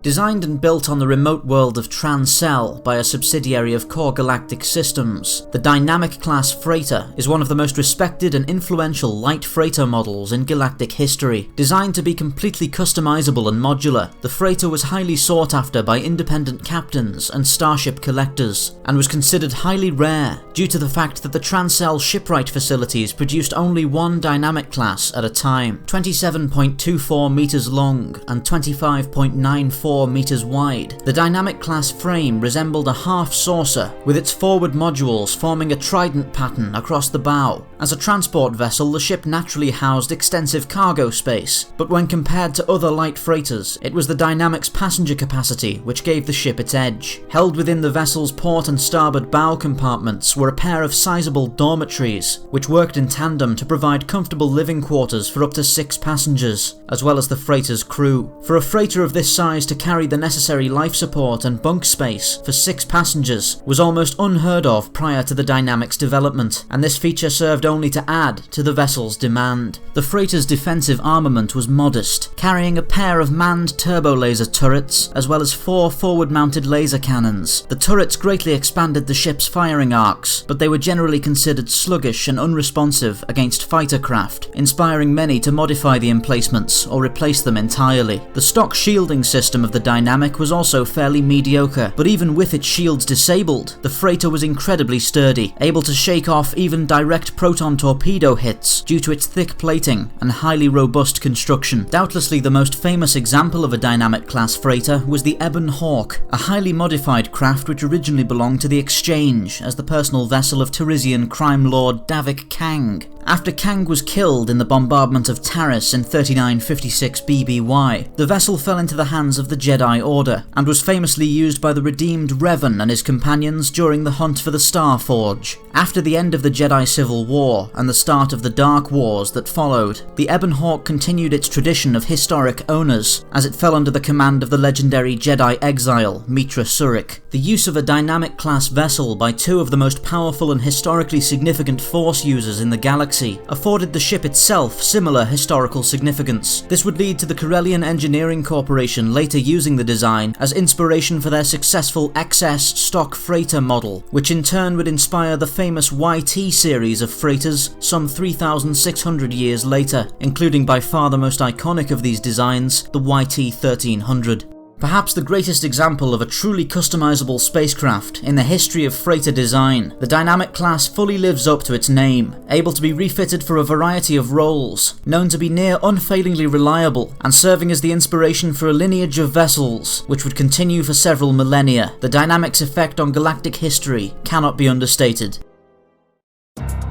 Designed and built on the remote world of Transcell by a subsidiary of Core Galactic Systems, the Dynamic class freighter is one of the most respected and influential light freighter models in galactic history. Designed to be completely customizable and modular, the freighter was highly sought after by independent captains and starship collectors, and was considered highly rare due to the fact that the Transcell shipwright facilities produced only one Dynamic class at a time, 27.24 meters long and 25.94 meters wide. The Dynamic class frame resembled a half saucer, with its forward modules forming a trident pattern across the bow. As a transport vessel, the ship naturally housed extensive cargo space, but when compared to other light freighters, it was the Dynamic's passenger capacity which gave the ship its edge. Held within the vessel's port and starboard bow compartments were a pair of sizable dormitories, which worked in tandem to provide comfortable living quarters for up to 6 passengers, as well as the freighter's crew. For a freighter of this size to carry the necessary life support and bunk space for 6 passengers was almost unheard of prior to the Dynamic's development, and this feature served only to add to the vessel's demand. The freighter's defensive armament was modest, carrying a pair of manned turbo laser turrets, as well as 4 forward-mounted laser cannons. The turrets greatly expanded the ship's firing arcs, but they were generally considered sluggish and unresponsive against fighter craft, inspiring many to modify the emplacements or replace them entirely. The stock shielding system of the Dynamic was also fairly mediocre, but even with its shields disabled, the freighter was incredibly sturdy, able to shake off even direct proton torpedo hits due to its thick plating and highly robust construction. Doubtlessly the most famous example of a Dynamic class freighter was the Ebon Hawk, a highly modified craft which originally belonged to the Exchange as the personal vessel of Tyrrhizian crime lord Davik Kang. After Kang was killed in the bombardment of Taris in 3956 BBY, the vessel fell into the hands of the Jedi Order, and was famously used by the redeemed Revan and his companions during the hunt for the Star Forge. After the end of the Jedi Civil War and the start of the Dark Wars that followed, the Ebon Hawk continued its tradition of historic owners, as it fell under the command of the legendary Jedi exile, Mitra Surik. The use of a Dynamic class vessel by 2 of the most powerful and historically significant Force users in the galaxy afforded the ship itself similar historical significance. This would lead to the Corellian Engineering Corporation later using the design as inspiration for their successful XS stock freighter model, which in turn would inspire the famous YT series of freighters some 3,600 years later, including by far the most iconic of these designs, the YT 1300. Perhaps the greatest example of a truly customizable spacecraft in the history of freighter design, the Dynamic class fully lives up to its name, able to be refitted for a variety of roles, known to be near unfailingly reliable, and serving as the inspiration for a lineage of vessels which would continue for several millennia. The Dynamic's effect on galactic history cannot be understated.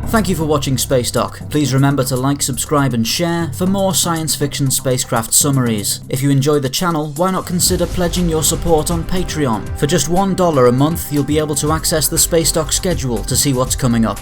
Thank you for watching Spacedock. Please remember to like, subscribe and share for more science fiction spacecraft summaries. If you enjoy the channel, why not consider pledging your support on Patreon? For just $1 a month, you'll be able to access the Spacedock schedule to see what's coming up.